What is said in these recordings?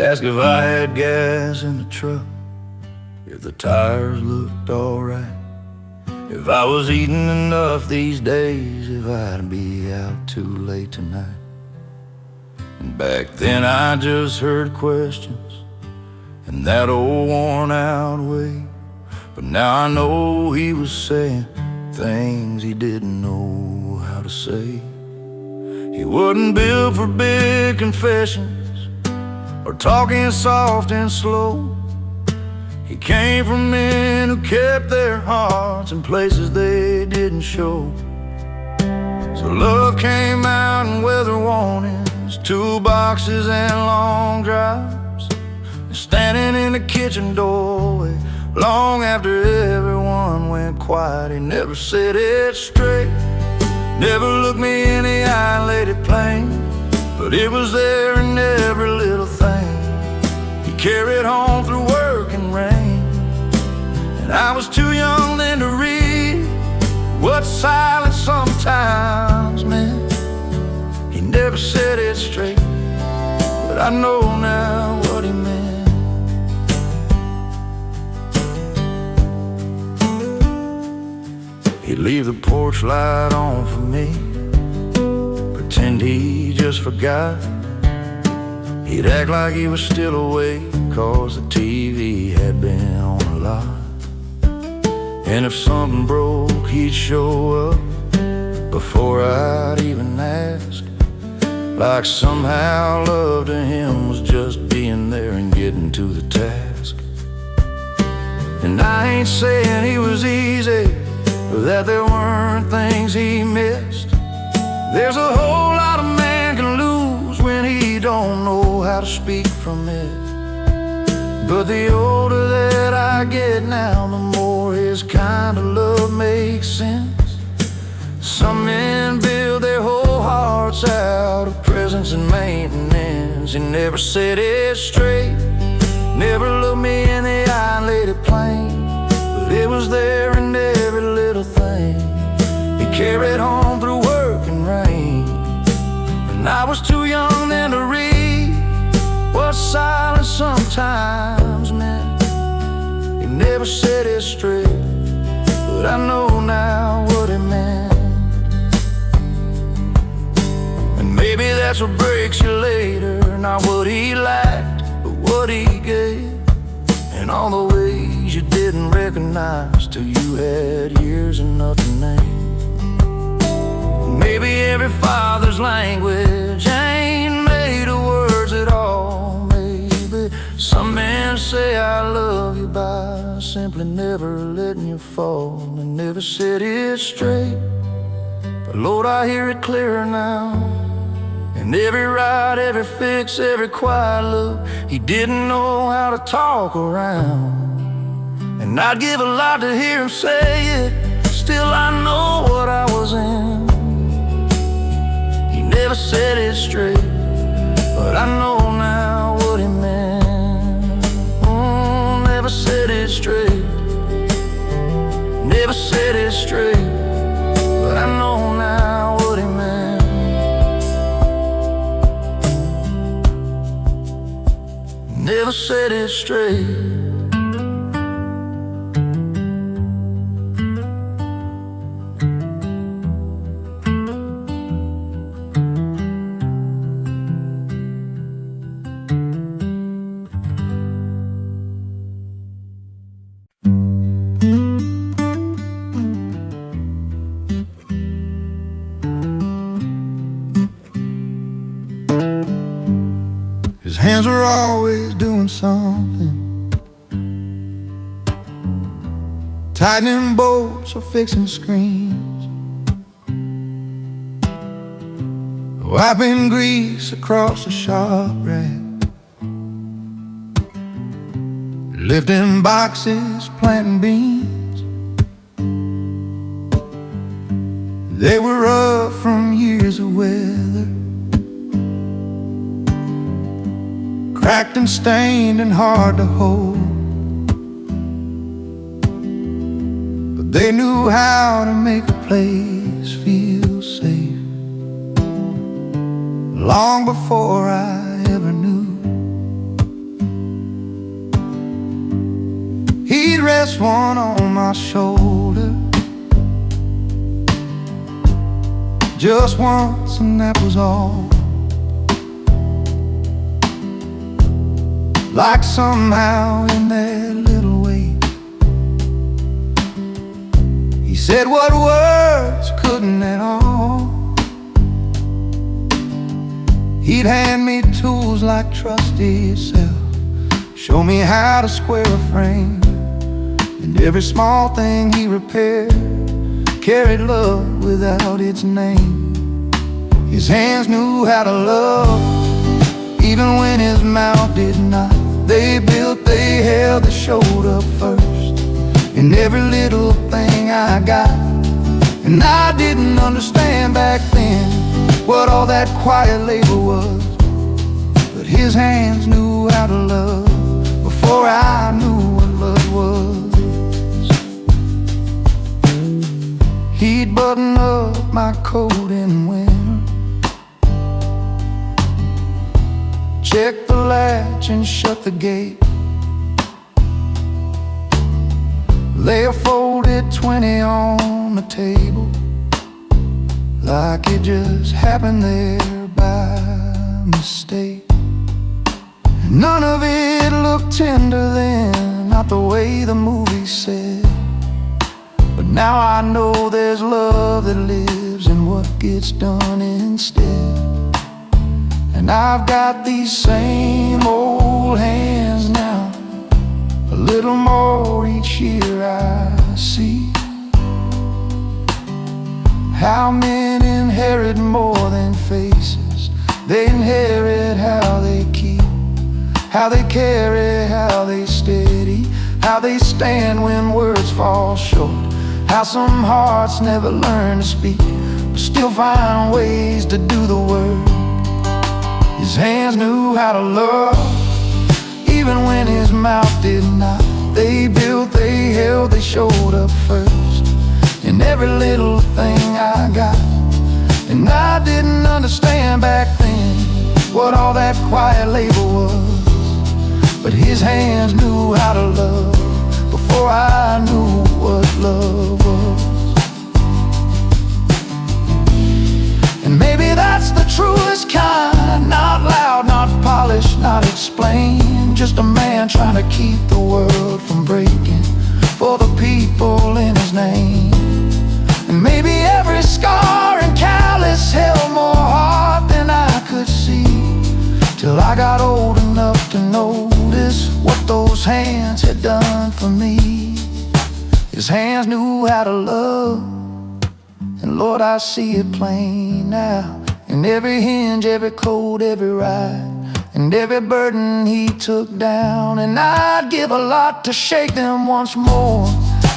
ask if I had gas in the truck, if the tires looked alright, if I was eating enough these days, if I'd be out too late tonight. And back then I just heard questions in that old worn out way. But now I know he was saying things he didn't know how to say. He wasn't built for big confessions or talking soft and slow. He came from men who kept their hearts in places they didn't show. So love came out in weather warnings, toolboxes and long drives, and standing in the kitchen doorway long after everyone went quiet. He never said it straight, never looked me in the eye and laid it plain, but it was there in every little thing he carried home through work and rain. And I was too young then to read what silence sometimes meant. He never said it straight, but I know now what he meant. He'd leave the porch light on for me, pretend he just forgot. He'd act like he was still awake, cause the TV had been on a lot. And if something broke, he'd show up before I'd even ask, like somehow love to him was just being there and getting to the task. And I ain't saying he was easy, or that there weren't things he missed. There's a whole lot a man can lose when he don't know how to speak from it. But the older that I get now, the more his kind of love makes sense. Some men build their whole hearts out of presence and maintenance. He never said it straight, never looked me in the eye and laid it plain, but it was there in every little thing he carried home through work and rain. And I was too young then to read what silence sometimes meant. He never said it straight, but I know now what it meant. And maybe that's what breaks you later, not what he lacked, but what he gave, and all the ways you didn't recognize till you had years enough to name. Maybe every father's language ain't made of words at all. Maybe some men say I love you by simply never letting you fall, and never said it straight, but Lord, I hear it clearer now. And every ride, every fix, every quiet look, he didn't know how to talk around. And I'd give a lot to hear him say it, still I know what I was in. He never said it straight, but I know now what he meant. Never said it straight, never said it straight, but I know now what he meant. Never said it straight. His hands were always doing something, tightening bolts or fixing screens, wiping grease across the shop rack, lifting boxes, planting beans. They were up from years of weather, cracked and stained and hard to hold, but they knew how to make a place feel safe long before I ever knew. Just one on my shoulder, just once, and that was all. Like somehow in that little way, he said what words couldn't at all. He'd hand me tools like trust yourself, show me how to square a frame, and every small thing he repaired carried love without its name. His hands knew how to love, even when his mouth did not. They built, they held, they showed up first in every little thing I got. And I didn't understand back then what all that quiet labor was, but his hands knew how to love before I knew what love was. He'd button up my coat in winter, check the latch and shut the gate, lay a folded 20 on the table, like it just happened there by mistake. And none of it looked tender then, not the way the movie said. But now I know there's love that lives in what gets done instead. And I've got these same old hands now, a little more each year I see. How men inherit more than faces, they inherit how they keep, how they carry, how they steady, how they stand when words fall short, how some hearts never learn to speak, but still find ways to do the work. His hands knew how to love, even when his mouth did not. They built, they held, they showed up first in every little thing I got. And I didn't understand back then what all that quiet labor was, but his hands knew how to love before I knew what love was. And maybe that's the truest kind, not loud, not polished, not explained, just a man trying to keep the world from breaking for the people in his name. And maybe every scar and callous held more heart than I could see, till I got old enough to notice what those hands had done for me. His hands knew how to love, and Lord, I see it plain now, in every hinge, every code, every ride, and every burden he took down. And I'd give a lot to shake them once more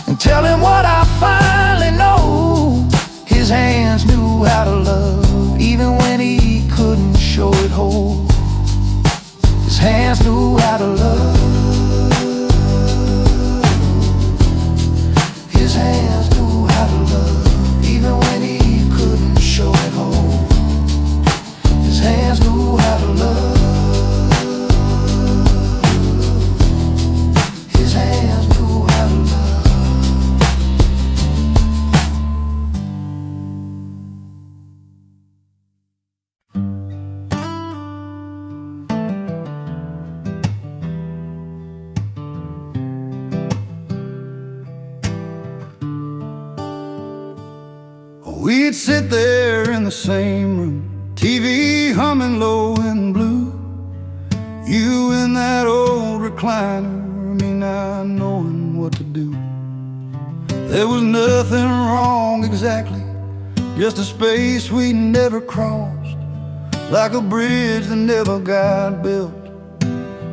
and tell him what I finally know. His hands knew how to love, even when he couldn't show it whole. His hands knew how to love. His hands knew how to love, even when he couldn't show it whole. His hands knew how to love. His hands knew how to love. We'd sit there in the same room, TV humming low and blue, you in that old recliner, me not knowing what to do. There was nothing wrong exactly, just a space we never crossed, like a bridge that never got built,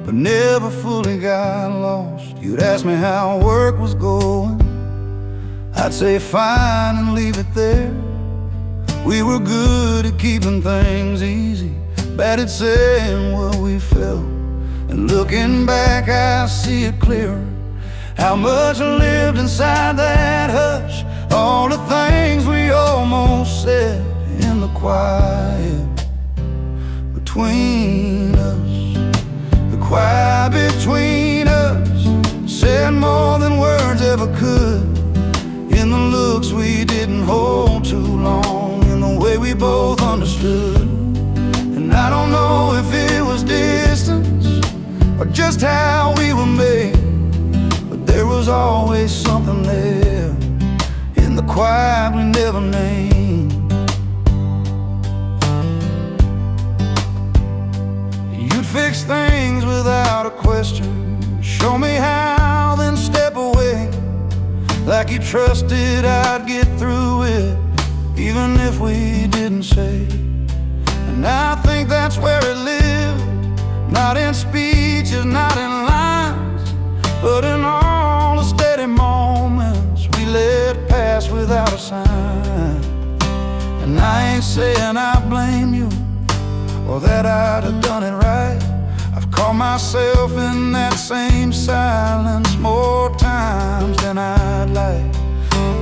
but never fully got lost. You'd ask me how work was going, I'd say fine and leave it there. We were good at keeping things easy, bad at saying what we felt. And looking back I see it clearer, how much lived inside that hush, all the things we almost said in the quiet between us. The quiet between us said more than words both understood. And I don't know if it was distance or just how we were made, but there was always something there in the quiet we never named. You'd fix things without a question, show me how, then step away, like you trusted I'd get through it, even if we didn't say. And I think that's where it lived, not in speeches, not in lines, but in all the steady moments we let pass without a sign. And I ain't saying I blame you or that I'd have done it right. I've caught myself in that same silence more times than I'd like.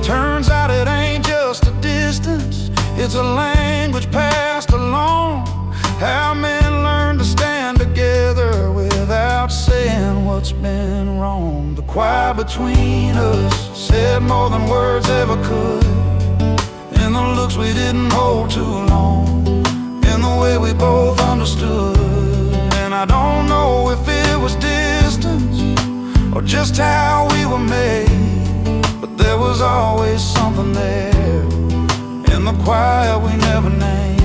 Turns out it ain't just a distance, it's a language passed along. How men learn to stand together without saying what's been wrong. The quiet between us said more than words ever could, in the looks we didn't hold too long, in the way we both understood. And I don't know if it was distance or just how we were made, but there was always something there in the quiet we never named.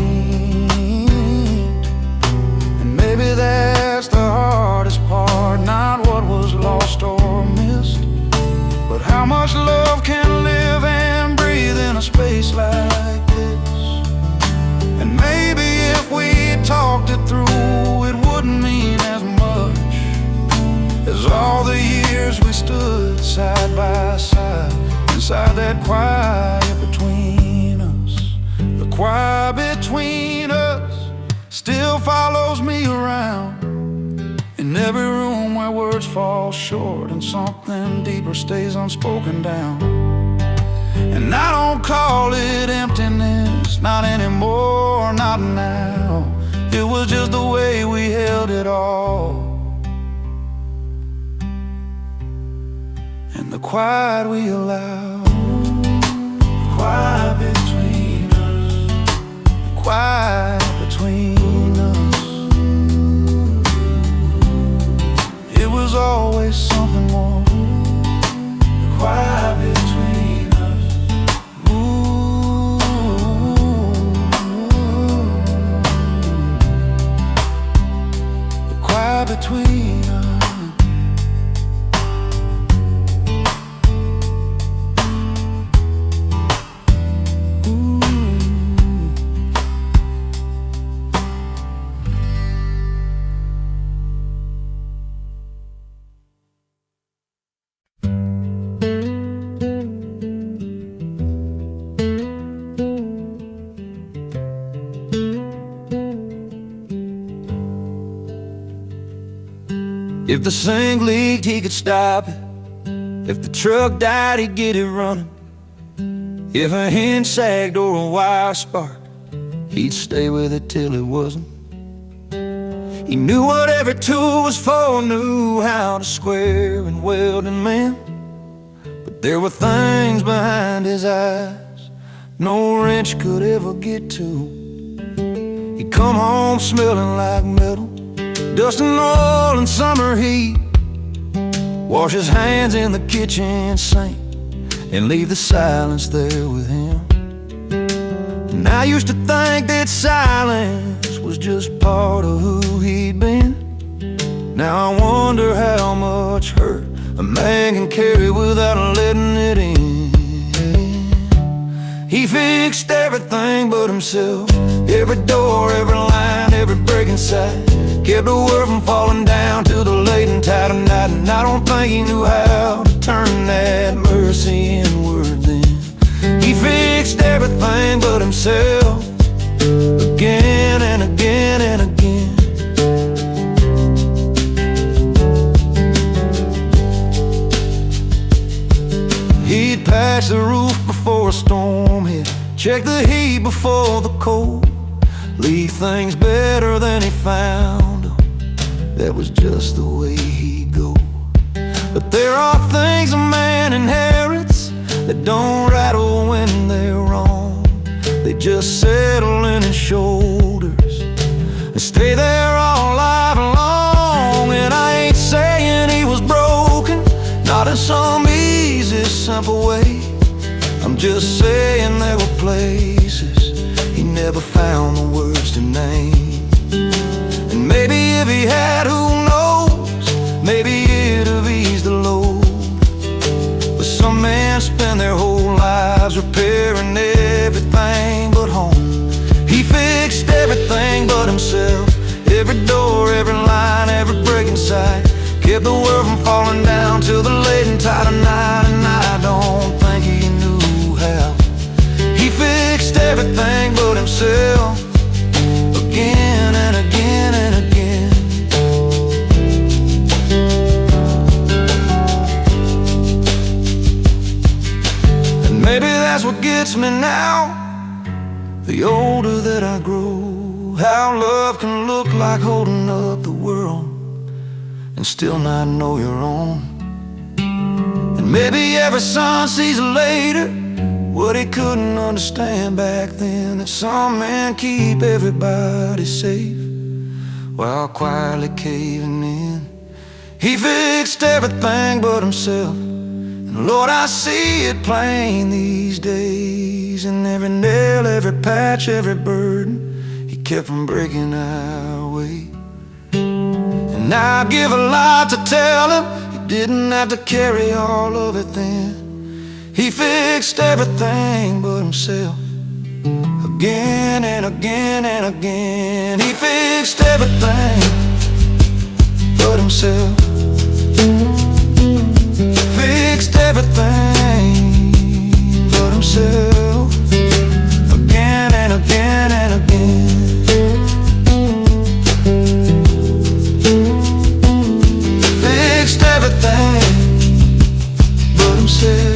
And maybe that's the hardest part, not what was lost or missed, but how much love can live and breathe in a space like this. And maybe if we talked it through, it wouldn't mean as much as all the years we stood side by side inside that quiet between us. The quiet between us still follows me around, in every room where words fall short and something deeper stays unspoken down. And I don't call it emptiness, not anymore, not now. It was just the way we held it all, and the quiet we allowed. The quiet between us, the quiet between us. It was always something more. The quiet between us. Ooh. The quiet between us. If the sink leaked, he could stop it. If the truck died, he'd get it running. If a hinge sagged or a wire sparked, he'd stay with it till it wasn't. He knew what every tool was for, knew how to square and weld and mend. But there were things behind his eyes no wrench could ever get to. He'd come home smelling like metal, dust and oil and summer heat, wash his hands in the kitchen sink and leave the silence there with him. And I used to think that silence was just part of who he'd been. Now I wonder how much hurt a man can carry without letting it in. He fixed everything but himself, every door, every line, every break inside, kept the world from falling down till the late and tight of night. And I don't think he knew how to turn that mercy inward then. He fixed everything but himself, again and again and again. He'd patch the roof before a storm hit, check the heat before the cold, leave things better than he found them. That was just the way he'd go. But there are things a man inherits that don't rattle when they're wrong. they just settle in his shoulders and stay there all life long. And I ain't saying he was broken, not in some easy, simple way. I'm just saying there were places he never found the words to name. And maybe if he had, who knows, maybe it'd have eased the load. But some men spend their whole lives repairing everything but home. He fixed everything but himself, every door, every line, every break in sight. Kept the world from falling down till the late and tight of night. And I don't think he knew how. He fixed everything but himself, again and again and again. And maybe that's what gets me now, the older that I grow, how love can look like holding up the world and still not know your own. And maybe every son sees later what he couldn't understand back then, that some men keep everybody safe while quietly caving in. He fixed everything but himself, and Lord, I see it plain these days. And every nail, every patch, every burden he kept from breaking our way. And I'd give a lot to tell him he didn't have to carry all of it then. He fixed everything but himself, again and again and again. He fixed everything but himself, fixed everything but himself, again and again and again. Fixed everything but himself.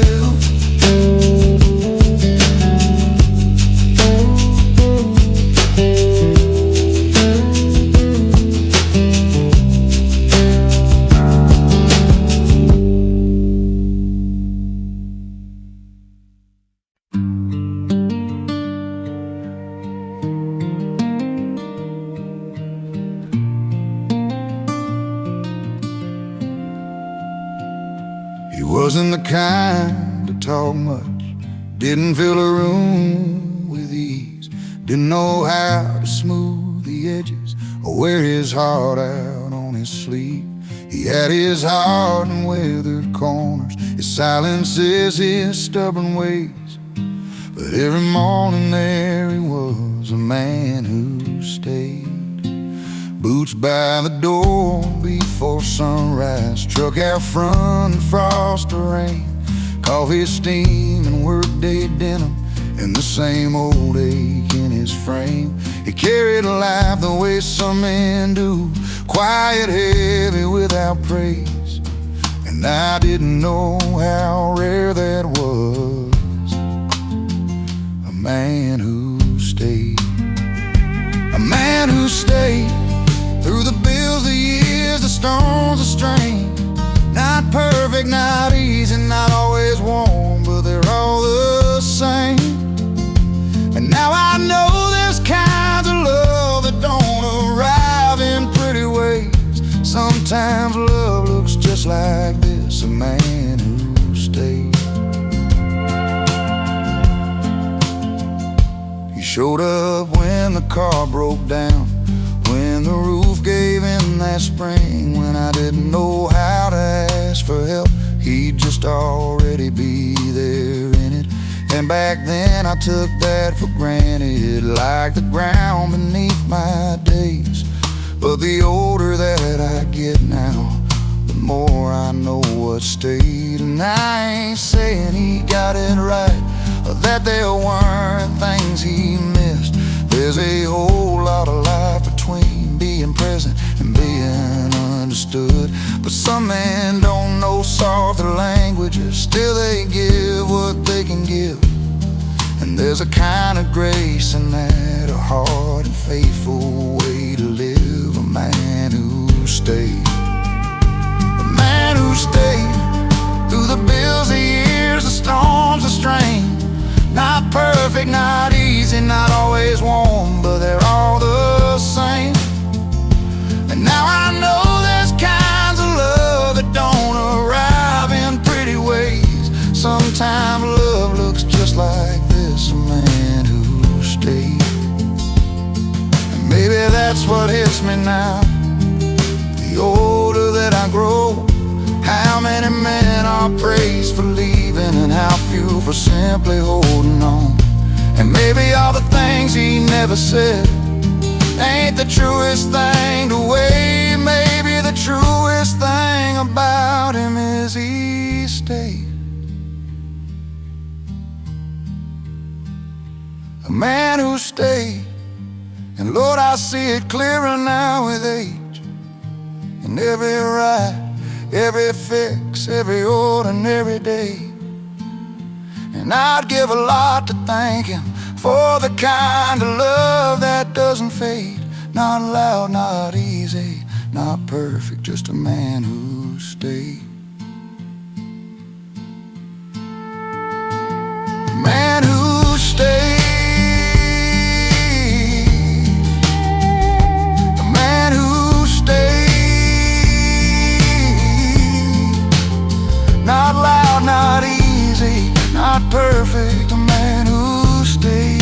He wasn't the kind to talk much, didn't fill a room with ease, didn't know how to smooth the edges or wear his heart out on his sleeve. He had his heart in weathered corners, his silences, his stubborn ways. But every morning there he was, a man who stayed. Boots by the door before sunrise, truck out front in frost or rain, coffee steam and workday denim, and the same old ache in his frame. He carried life the way some men do, quiet, heavy, without praise. And I didn't know how rare that was, a man who stayed. A man who stayed through the bills, the years, the storms, the strain. Not perfect, not easy, not always warm, but they're all the same. And now I know there's kinds of love that don't arrive in pretty ways. Sometimes love looks just like this, a man who stayed. He showed up when the car broke down, when the roof gave in that spring, when I didn't know how to ask for help. He'd just already be there in it. And back then I took that for granted, like the ground beneath my days. But the older that I get now, the more I know what stayed. And I ain't saying he got it right, or that there weren't things he missed. There's a whole lot of life between being present and being understood. But some men don't know softer languages, still they give what they can give. And there's a kind of grace in that, a hard and faithful way to live. A man who stayed, a man who stayed through the bills, the years, the storms, the strain. Not perfect, not easy, that's what hits me now. The older that I grow, how many men are praised for leaving, and how few for simply holding on. And maybe all the things he never said ain't the truest thing to weigh. Maybe the truest thing about him is he stayed. A man who stayed. And Lord, I see it clearer now with age. And every ride, every fix, every ordinary day. And I'd give a lot to thank him for the kind of love that doesn't fade. Not loud, not easy, not perfect, just a man who stayed. A man who stayed. Not loud, not easy, not perfect, a man who stayed.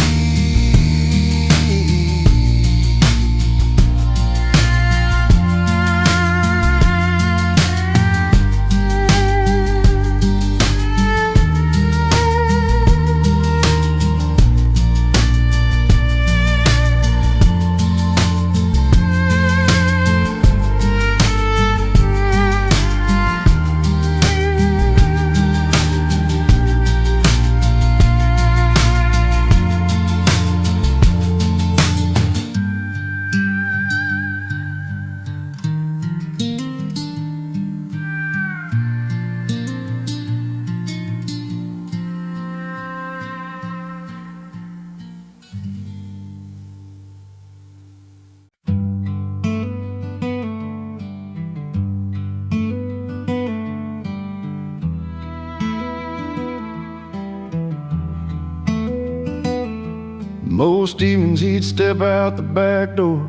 Most evenings he'd step out the back door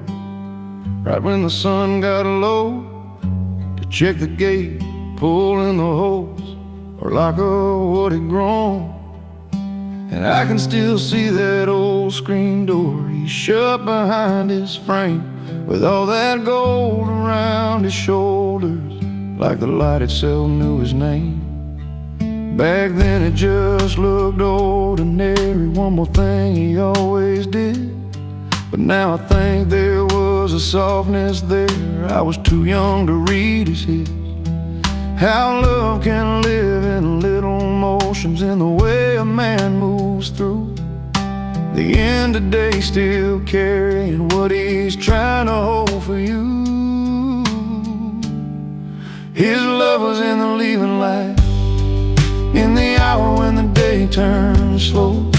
right when the sun got low, to check the gate, pull in the hose, or lock up what had grown. And I can still see that old screen door he shut behind his frame, with all that gold around his shoulders, like the light itself knew his name. Back then it just looked ordinary, one more thing he always did. But now I think there was a softness there I was too young to read as his. How love can live in little motions, in the way a man moves through the end of day, still carrying what he's trying to hold for you. His love was in the leaving light, in the hour when the day turns slow,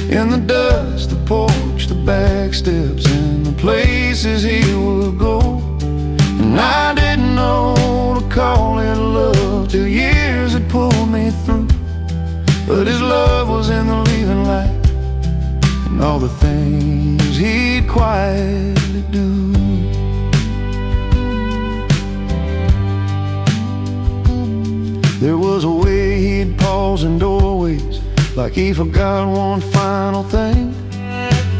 in the dust, the porch, the back steps, and the places he would go. And I didn't know to call it love till years had pulled me through. But his love was in the leaving light, and all the things he'd quietly do. There was a way he'd pause in doorways, like he forgot one final thing,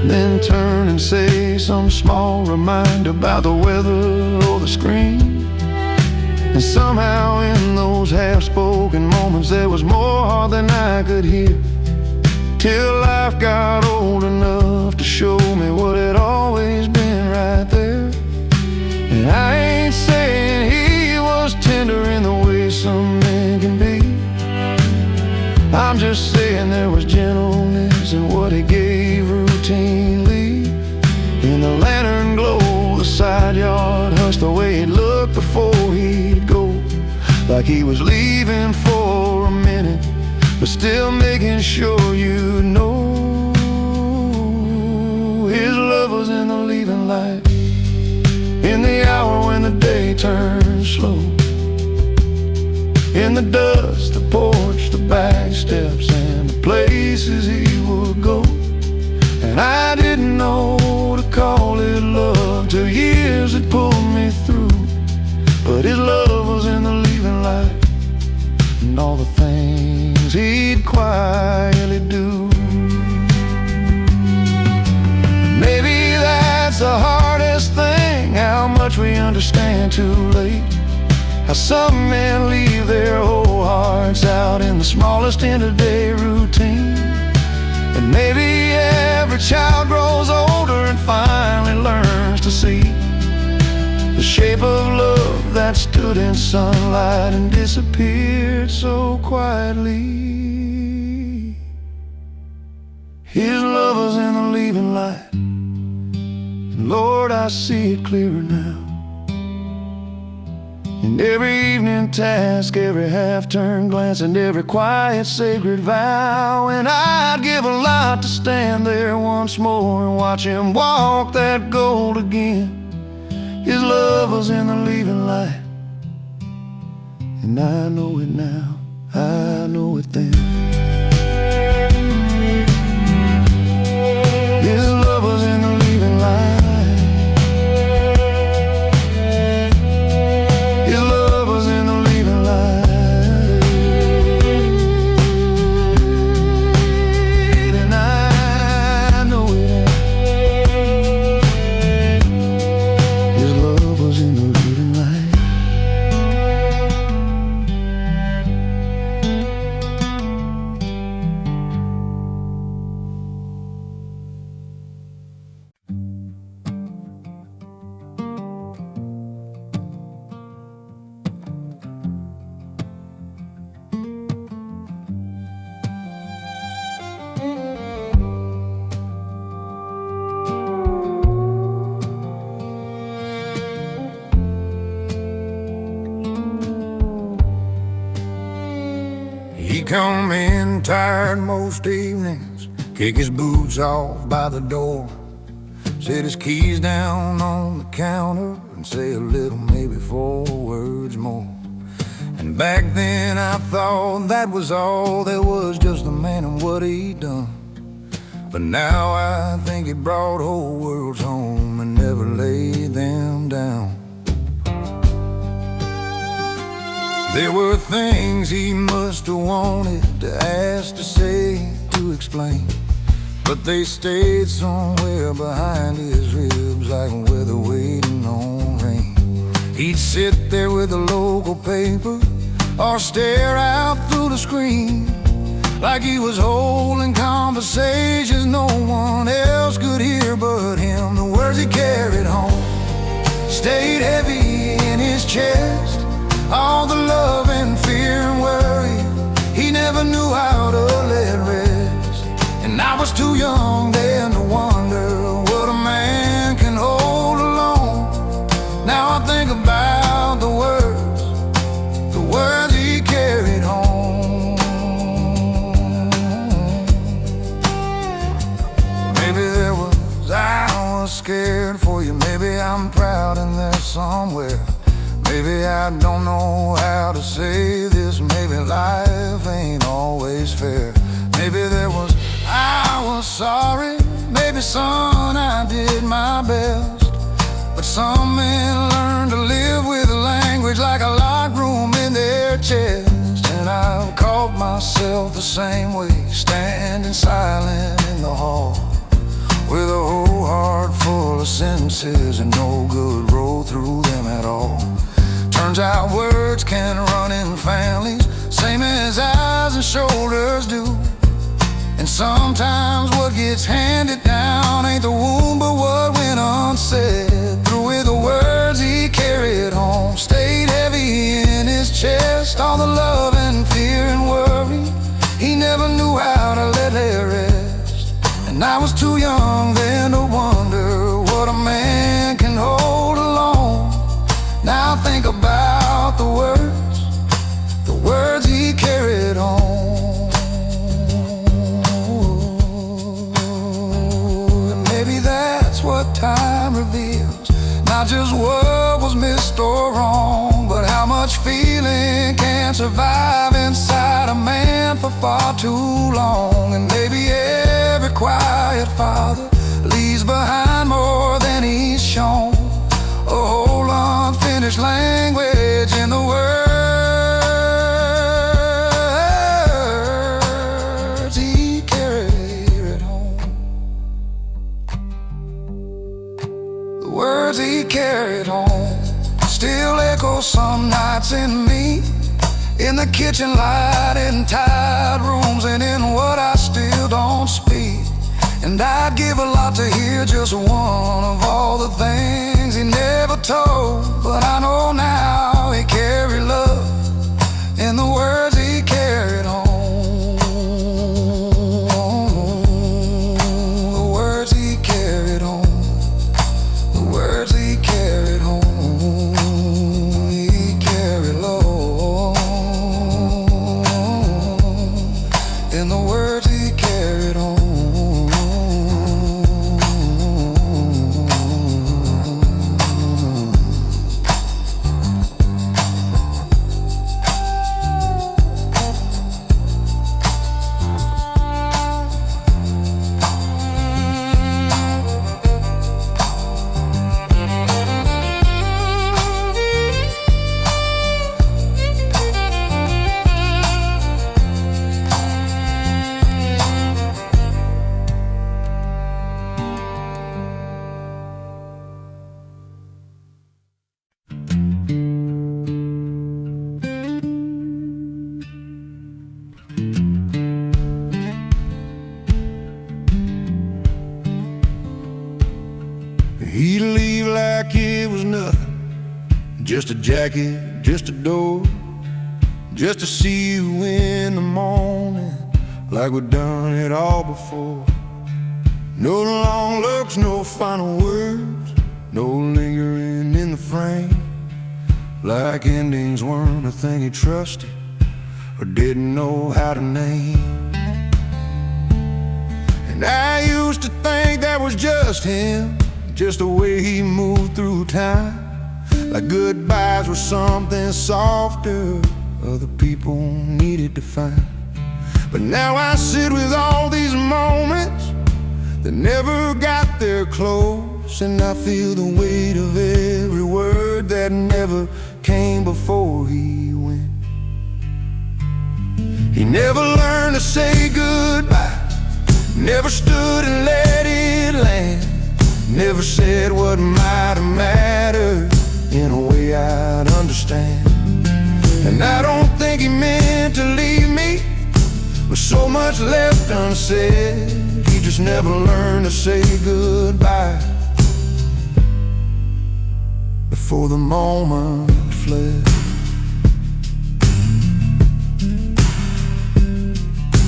then turn and say some small reminder about the weather or the screen. And somehow in those half-spoken moments there was more than I could hear, till life got old enough to show me what had always been right there. And I ain't saying he was tender in the way some men can be, I'm just saying there was gentleness in what he gave routinely. In the lantern glow, the side yard hush, the way he'd look before he'd go, like he was leaving for a minute, but still making sure you know. His love was in the leaving light, in the hour when the day turns slow, in the dust, the porch, the back steps, and the places he would go. And I didn't know to call it love till years had pulled me through. But his love was in the leaving light, and all the things he'd quietly do. Maybe that's understand too late how some men leave their whole hearts out in the smallest end-of-day routine. And maybe every child grows older and finally learns to see the shape of love that stood in sunlight and disappeared so quietly. His love was in the leaving light, and Lord, I see it clearer now. In every evening task, every half-turned glance, and every quiet sacred vow. And I'd give a lot to stand there once more and watch him walk that gold again. His love was in the leaving light, and I know it now, I know it then. His love was in the leaving light. He'd come in tired most evenings, kick his boots off by the door, set his keys down on the counter and say a little, maybe 4 words more. And back then I thought that was all there was, just a man and what he'd done. But now I think he brought whole worlds home and never laid them down. There were things he must have wanted to ask, to say, to explain, but they stayed somewhere behind his ribs, like weather waiting on rain. He'd sit there with the local paper or stare out through the screen, like he was holding conversations no one else could hear but him. The words he carried home stayed heavy in his chest, all the love and fear and worry he never knew how to let rest. And I was too young then to wonder what a man can hold alone. Now I think about the words he carried home. Maybe there was, I was scared for you, maybe I'm proud in there somewhere. Maybe I don't know how to say this, maybe life ain't always fair. Maybe there was, I was sorry, maybe son, I did my best. But some men learn to live with language like a locked room in their chest. And I've caught myself the same way, standing silent in the hall, with a whole heart full of sentences and no good road through them at all. Turns out words can run in families, same as eyes and shoulders do. And sometimes what gets handed down ain't the wound but what went unsaid. Through with the words he carried home stayed heavy in his chest, all the love and fear and worry he never knew how to let it rest. And I was too young then to wonder what a man can hold alone. Now I think about the words he carried home. And maybe that's what time reveals, not just what was missed or wrong, but how much feeling can survive inside a man for far too long. And maybe every quiet father leaves behind more than he's shown, a whole unfinished language in the words he carried home. The words he carried home. still echo some nights in me, in the kitchen light, in tired rooms, and in what I still don't speak. And I'd give a lot to hear just one of all the things he never told. But I know now he carried love in the words he carried home. The words he carried home. The words he carried home. He carried love in the words he carried home. He'd leave like it was nothing, just a jacket, just a door, just to see you in the morning, like we'd done it all before. No long looks, no final words, no lingering in the frame, like endings weren't a thing he trusted or didn't know how to name. And I used to think that was just him, just the way he moved through time, like goodbyes were something softer other people needed to find. But now I sit with all these moments that never got there close, and I feel the weight of every word that never came before he went. He never learned to say goodbye, never stood and let it land, never said what might have mattered in a way I'd understand. And I don't think he meant to leave me with so much left unsaid. He just never learned to say goodbye before the moment fled.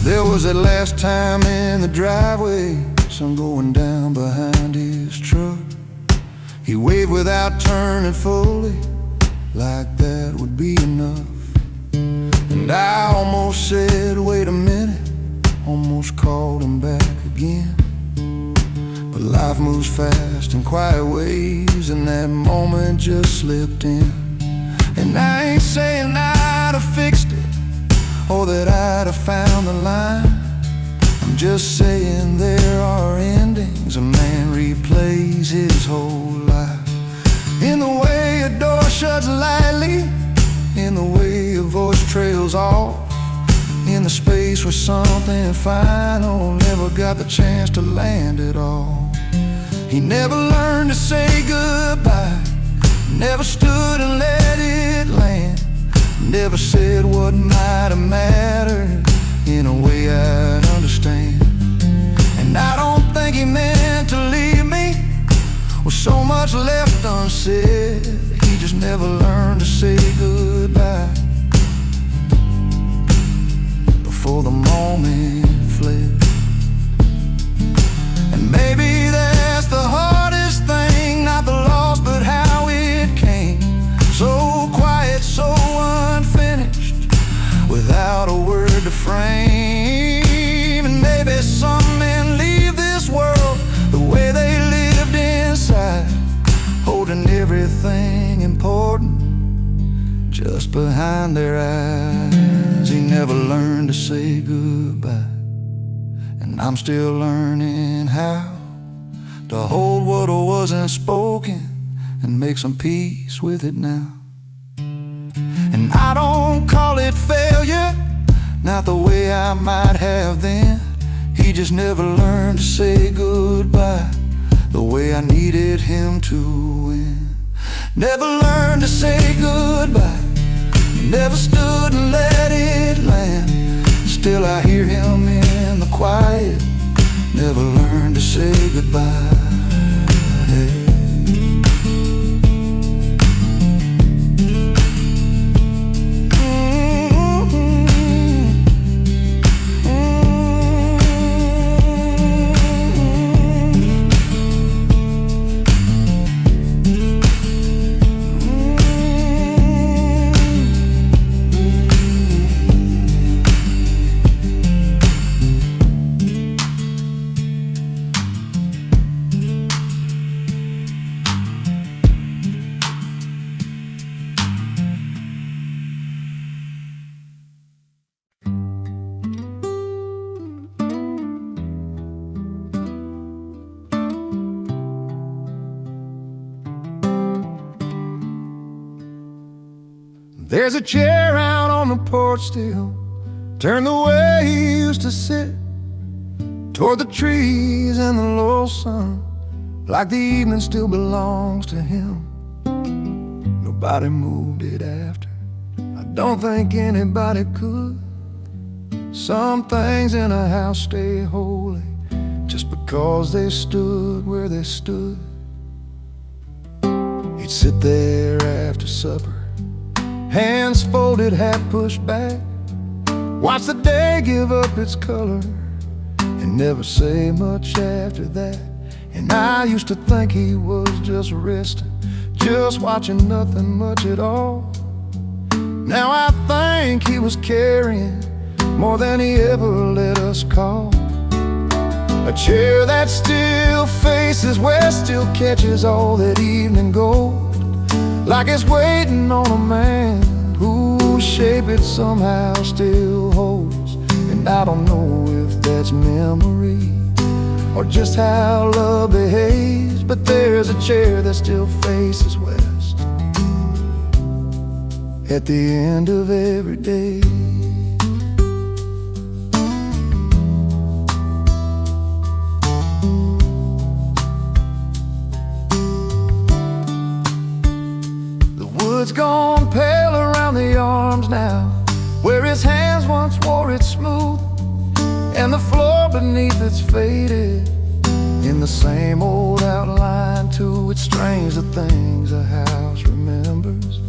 There was that last time in the driveway, sun going down behind his truck. He waved without turning fully, like that would be enough. And I almost said, wait a minute, almost called him back again. But life moves fast in quiet ways, and that moment just slipped in. And I ain't saying I'd have fixed it, or that I'd have found the line. I'm just saying there are endings a man replays his whole life. In the way a door shuts lightly, in the way a voice trails off, in the space where something final never got the chance to land at all. He never learned to say goodbye, never stood and let it land, never said what might have mattered in a way I'd understand. And I don't think he meant to leave me with so much left unsaid. He just never learned to say goodbye before the moment fled. And maybe that's the hardest thing, not the loss but how it came. So quiet, so unfinished, without a word to frame. And maybe some men leave this world the way they lived inside, holding everything important just behind their eyes. He never learned to say goodbye, and I'm still learning how to hold what wasn't spoken and make some peace with it now. And I don't call it failure, not the way I might have then. He just never learned to say goodbye the way I needed him to win. Never learned to say goodbye, never stood and let it land. Still I hear him in the quiet, never learned to say goodbye. There's a chair out on the porch still, turned the way he used to sit, toward the trees and the low sun, like the evening still belongs to him. Nobody moved it after, I don't think anybody could. Some things in a house stay holy just because they stood where they stood. He'd sit there after supper, hands folded, hat pushed back, watch the day give up its color, and never say much after that. And I used to think he was just resting, just watching nothing much at all. Now I think he was carrying more than he ever let us call. A chair that still faces west, still catches all that evening gold, like it's waiting on a man whose shape it somehow still holds. And I don't know if that's memory or just how love behaves, but there's a chair that still faces west at the end of every day. It's gone pale around the arms now, where his hands once wore it smooth, and the floor beneath it's faded in the same old outline too. It's strange the things a house remembers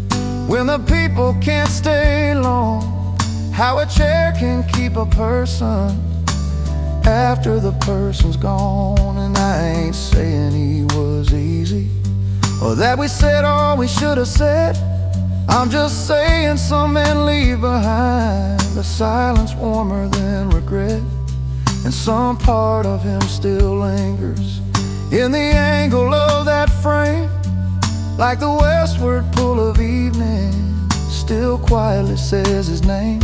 when the people can't stay long, how a chair can keep a person after the person's gone. And I ain't saying he was easy, or that we said all we should have said. I'm just saying some men leave behind a silence warmer than regret, and some part of him still lingers in the angle of that frame, like the westward pull of evening still quietly says his name.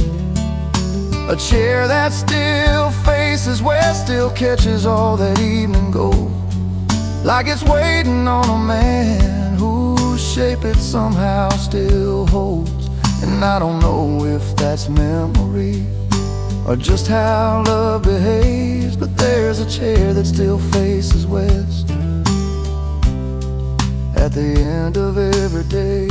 A chair that still faces west, still catches all that evening gold, like it's waiting on a man whose shape it somehow still holds. And I don't know if that's memory or just how love behaves, but there's a chair that still faces west at the end of every day.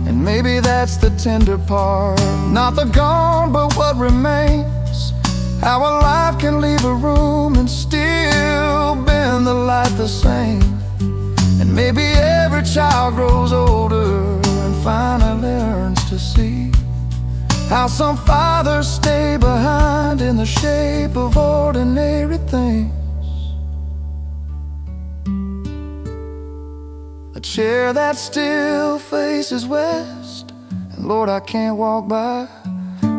And maybe that's the tender part, not the gone but what remains, how a life can leave a room and still bend the light the same. And maybe every child grows older and finally learns to see how some fathers stay behind in the shape of ordinary things. A chair that still faces west, and Lord, I can't walk by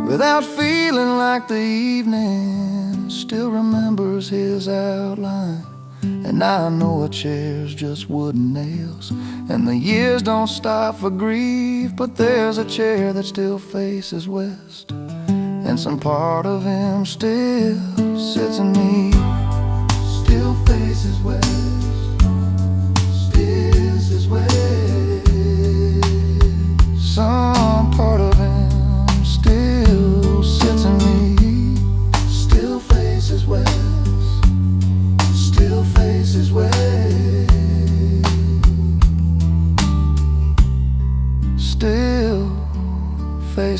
without feeling like the evening still remembers his outline. And I know a chair's just wooden nails, and the years don't stop for grief, but there's a chair that still faces west, and some part of him still sits in me. Still faces west, still is west. Some part of him still sits in me. Still faces west, still faces west.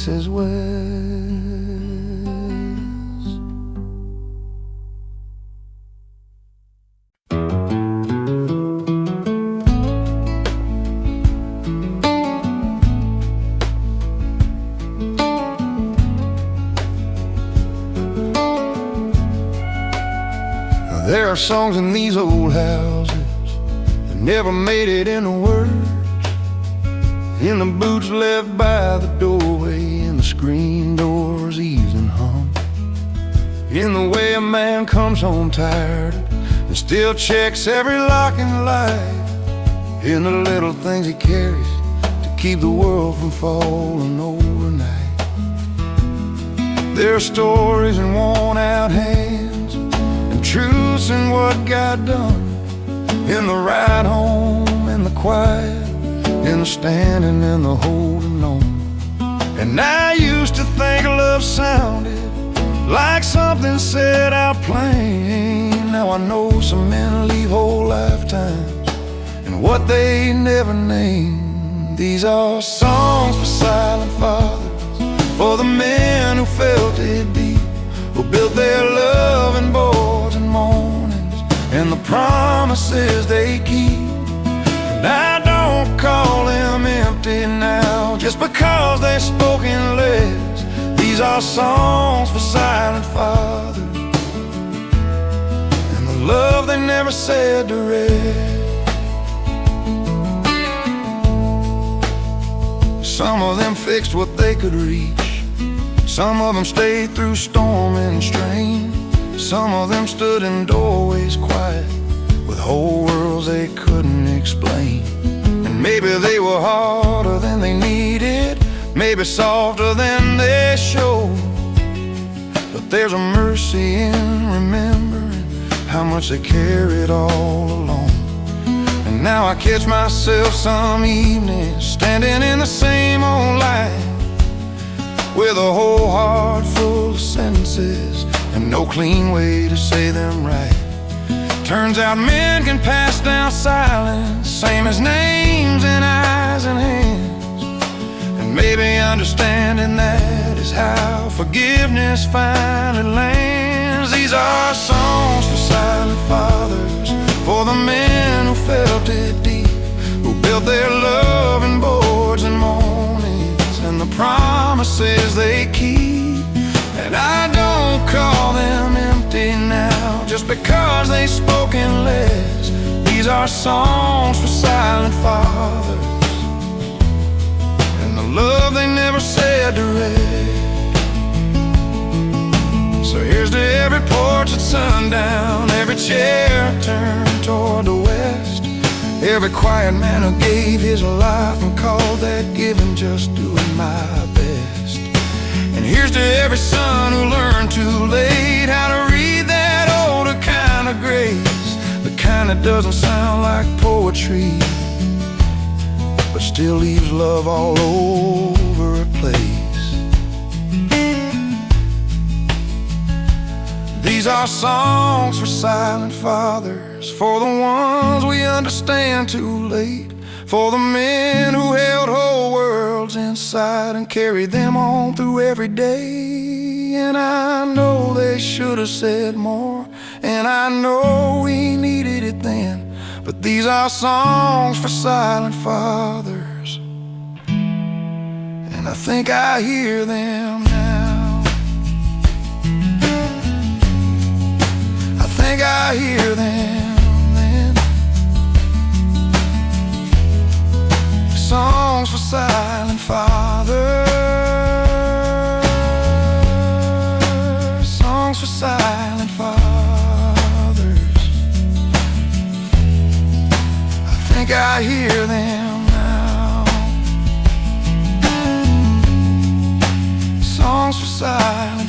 faces west. There are songs in these old houses that never made it into words, in the boots left by the doorway, in the screen door's evening hum, in the way a man comes home tired and still checks every lock and light, in the little things he carries to keep the world from falling overnight. There are stories in worn out hands, truths in what got done, in the ride home, in the quiet, in the standing, in the holding on. And I used to think love sounded like something said out plain. Now I know some men leave whole lifetimes in what they never named. These are songs for silent fathers, for the men who felt it deep, who built their love in boards and mornings, and the promises they keep. And I don't call them empty now just because they're spoken less. These are songs for silent fathers, and the love they never said to rest. Some of them fixed what they could reach, some of them stayed through storm and strain, some of them stood in doorways quiet with whole worlds they couldn't explain. And maybe they were harder than they needed, maybe softer than they showed, but there's a mercy in remembering how much they carried all along. And now I catch myself some evenings standing in the same old light, with a whole heart full of sentences and no clean way to say them right. Turns out men can pass down silence, same as names and eyes and hands. And maybe understanding that is how forgiveness finally lands. These are songs for silent fathers, for the men who felt it deep, who built their love in boards and mornings, and the promises they keep. And I don't call them empty now just because they've spoken less. These are songs for silent fathers, and the love they never said to rest. So here's to every porch at sundown, every chair turned toward the west, every quiet man who gave his life and called that giving just doing my best. And here's to every son who learned too late how to read that older kind of grace, the kind that doesn't sound like poetry, but still leaves love all over a place. These are songs for silent fathers, for the ones we understand too late, for the men who held whole worlds inside and carried them on through every day. And I know they should have said more, and I know we needed it then, but these are songs for silent fathers, and I think I hear them now. I think I hear them. Songs for silent fathers, songs for silent fathers. I think I hear them now. Songs for silent